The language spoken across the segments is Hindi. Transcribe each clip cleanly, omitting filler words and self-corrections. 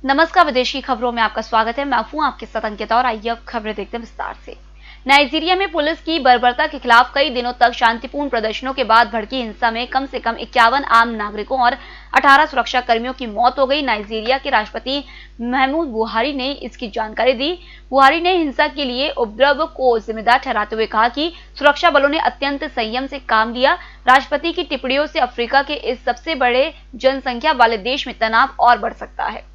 नमस्कार, विदेश की खबरों में आपका स्वागत है। मैं हूं आपके साथ अंकिता और आइए अब खबरें देखते हैं विस्तार से। नाइजीरिया में पुलिस की बर्बरता के खिलाफ कई दिनों तक शांतिपूर्ण प्रदर्शनों के बाद भड़की हिंसा में कम से कम 51 आम नागरिकों और 18 सुरक्षा कर्मियों की मौत हो गई। नाइजीरिया के राष्ट्रपति महमूद बुहारी ने इसकी जानकारी दी। बुहारी ने हिंसा के लिए उपद्रव को जिम्मेदार ठहराते हुए कहा कि सुरक्षा बलों ने अत्यंत संयम से काम लिया। राष्ट्रपति की टिप्पणियों से अफ्रीका के इस सबसे बड़े जनसंख्या वाले देश में तनाव और बढ़ सकता है।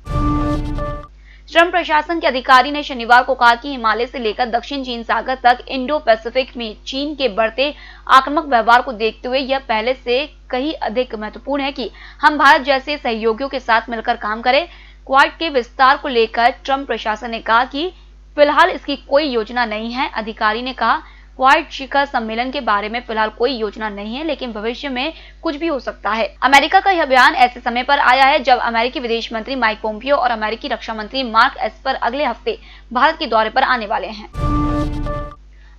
ट्रंप प्रशासन के अधिकारी ने शनिवार को कहा कि हिमालय से लेकर दक्षिण चीन सागर तक इंडो पैसिफिक में चीन के बढ़ते आक्रामक व्यवहार को देखते हुए यह पहले से कहीं अधिक महत्वपूर्ण है कि हम भारत जैसे सहयोगियों के साथ मिलकर काम करें। क्वाड के विस्तार को लेकर ट्रंप प्रशासन ने कहा कि फिलहाल इसकी कोई योजना नहीं है। अधिकारी ने कहा, क्वाड शिखर सम्मेलन के बारे में फिलहाल कोई योजना नहीं है, लेकिन भविष्य में कुछ भी हो सकता है। अमेरिका का यह बयान ऐसे समय पर आया है जब अमेरिकी विदेश मंत्री माइक पोम्पियो और अमेरिकी रक्षा मंत्री मार्क एस्पर अगले हफ्ते भारत के दौरे पर आने वाले हैं।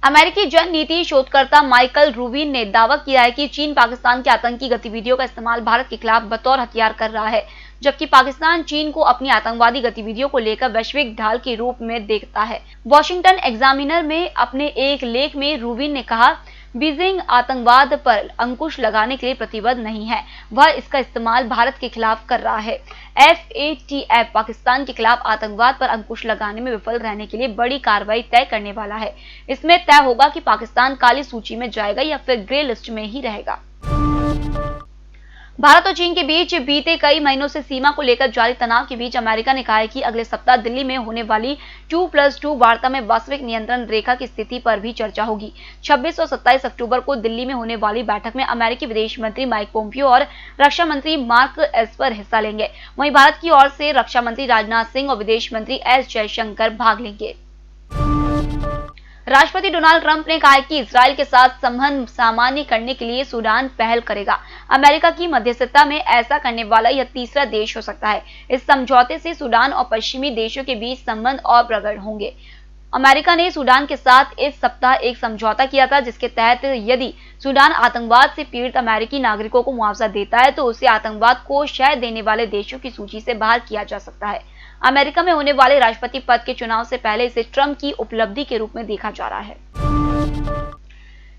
अमेरिकी जन नीति शोधकर्ता माइकल रूबिन ने दावा किया है कि चीन पाकिस्तान की आतंकी गतिविधियों का इस्तेमाल भारत के खिलाफ बतौर हथियार कर रहा है, जबकि पाकिस्तान चीन को अपनी आतंकवादी गतिविधियों को लेकर वैश्विक ढाल के रूप में देखता है। वॉशिंगटन एग्जामिनर में अपने एक लेख में रूबिन ने कहा, बीजिंग आतंकवाद पर अंकुश लगाने के लिए प्रतिबद्ध नहीं है, वह इसका इस्तेमाल भारत के खिलाफ कर रहा है। FATF पाकिस्तान के खिलाफ आतंकवाद पर अंकुश लगाने में विफल रहने के लिए बड़ी कार्रवाई तय करने वाला है। इसमें तय होगा कि पाकिस्तान काली सूची में जाएगा या फिर ग्रे लिस्ट में ही रहेगा। भारत और चीन के बीच बीते कई महीनों से सीमा को लेकर जारी तनाव के बीच अमेरिका ने कहा है कि अगले सप्ताह दिल्ली में होने वाली 2+2 वार्ता में वास्तविक नियंत्रण रेखा की स्थिति पर भी चर्चा होगी। 26 और 27 अक्टूबर को दिल्ली में होने वाली बैठक में अमेरिकी विदेश मंत्री माइक पोम्पियो और रक्षा मंत्री मार्क एस्पर हिस्सा लेंगे। वहीं भारत की ओर से रक्षा मंत्री राजनाथ सिंह और विदेश मंत्री एस जयशंकर भाग लेंगे। राष्ट्रपति डोनाल्ड ट्रंप ने कहा है कि इजरायल के साथ संबंध सामान्य करने के लिए सूडान पहल करेगा। अमेरिका की मध्यस्थता में ऐसा करने वाला यह तीसरा देश हो सकता है। इस समझौते से सूडान और पश्चिमी देशों के बीच संबंध और प्रगाढ़ होंगे। अमेरिका ने सूडान के साथ इस सप्ताह एक समझौता किया था, जिसके तहत यदि सूडान आतंकवाद से पीड़ित अमेरिकी नागरिकों को मुआवजा देता है तो उसे आतंकवाद को शय देने वाले देशों की सूची से बाहर किया जा सकता है। अमेरिका में होने वाले राष्ट्रपति पद के चुनाव से पहले इसे ट्रंप की उपलब्धि के रूप में देखा जा रहा है।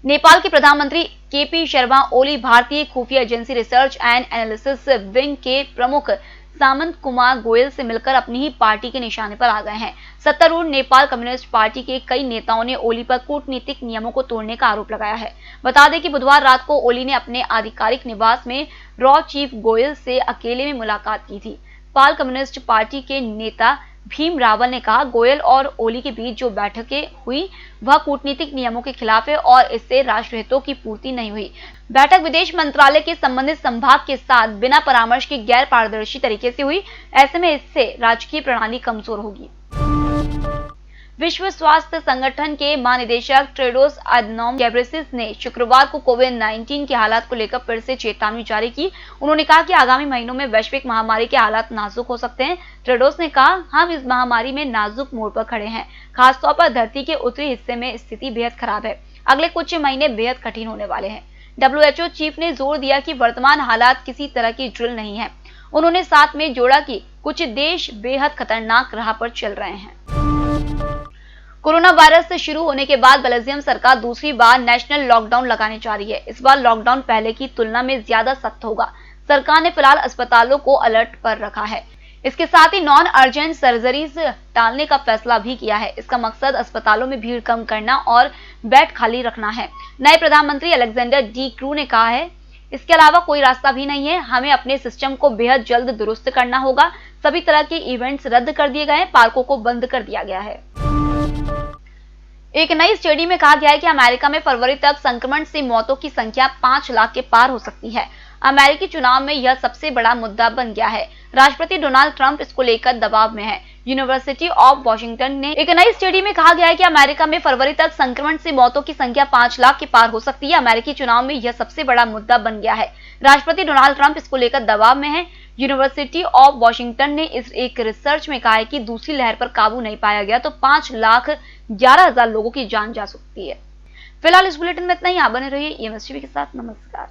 नेपाल के प्रधानमंत्री केपी शर्मा ओली भारतीय खुफिया agency research and analysis wing के प्रमुख सामंत कुमार गोयल से मिलकर अपनी ही पार्टी के निशाने पर आ गए हैं। सत्तारूढ़ नेपाल कम्युनिस्ट पार्टी के कई नेताओं ने ओली पर कूटनीतिक नियमों को तोड़ने का आरोप लगाया है। बता दें कि बुधवार रात को ओली ने अपने आधिकारिक निवास में रॉ चीफ गोयल से अकेले में मुलाकात की थी। नेपाल कम्युनिस्ट पार्टी के नेता भीम रावल ने कहा, गोयल और ओली के बीच जो बैठकें हुई वह कूटनीतिक नियमों के खिलाफ है और इससे राष्ट्रहितों की पूर्ति नहीं हुई। बैठक विदेश मंत्रालय के संबंधित संभाग के साथ बिना परामर्श के गैर पारदर्शी तरीके से हुई। ऐसे में इससे राजकीय प्रणाली कमजोर होगी। विश्व स्वास्थ्य संगठन के महानिदेशक टेड्रोस अधनॉम घेब्रेयेसस ने शुक्रवार को कोविड-19 के हालात को लेकर फिर से चेतावनी जारी की। उन्होंने कहा कि आगामी महीनों में वैश्विक महामारी के हालात नाजुक हो सकते हैं। टेड्रोस ने कहा, हम इस महामारी में नाजुक मोड़ पर खड़े हैं। खासतौर पर धरती के उत्तरी हिस्से में स्थिति बेहद खराब है। अगले कुछ महीने बेहद कठिन होने वाले हैं। WHO चीफ ने जोर दिया कि वर्तमान हालात किसी तरह की ड्रिल नहीं है। उन्होंने साथ में जोड़ा कि कुछ देश बेहद खतरनाक राह पर चल रहे हैं। कोरोना वायरस से शुरू होने के बाद बेल्जियम सरकार दूसरी बार नेशनल लॉकडाउन लगाने जा रही है। इस बार लॉकडाउन पहले की तुलना में ज्यादा सख्त होगा। सरकार ने फिलहाल अस्पतालों को अलर्ट पर रखा है। इसके साथ ही नॉन अर्जेंट सर्जरीज टालने का फैसला भी किया है। इसका मकसद अस्पतालों में भीड़ कम करना और बेड खाली रखना है। नए प्रधानमंत्री अलेक्जेंडर डी क्रू ने कहा है, इसके अलावा कोई रास्ता भी नहीं है। हमें अपने सिस्टम को बेहद जल्द दुरुस्त करना होगा। सभी तरह के इवेंट्स रद्द कर दिए गए हैं। पार्कों को बंद कर दिया गया है। एक नई स्टडी में कहा गया है कि अमेरिका में फरवरी तक संक्रमण से मौतों की संख्या 5 लाख के पार हो सकती है। अमेरिकी चुनाव में यह सबसे बड़ा मुद्दा बन गया है। राष्ट्रपति डोनाल्ड ट्रंप इसको लेकर दबाव में है। यूनिवर्सिटी ऑफ वॉशिंगटन ने एक नई स्टडी में कहा गया है कि अमेरिका में फरवरी तक संक्रमण से मौतों की संख्या 5 लाख के पार हो सकती है। अमेरिकी चुनाव में यह सबसे बड़ा मुद्दा बन गया है। राष्ट्रपति डोनाल्ड ट्रंप इसको लेकर दबाव में है। यूनिवर्सिटी ऑफ वॉशिंगटन ने इस एक रिसर्च में कहा है कि दूसरी लहर पर काबू नहीं पाया गया तो 5,11,000 लोगों की जान जा सकती है। फिलहाल इस बुलेटिन में इतना ही। आप बने रहिए EMS टीवी के साथ। नमस्कार।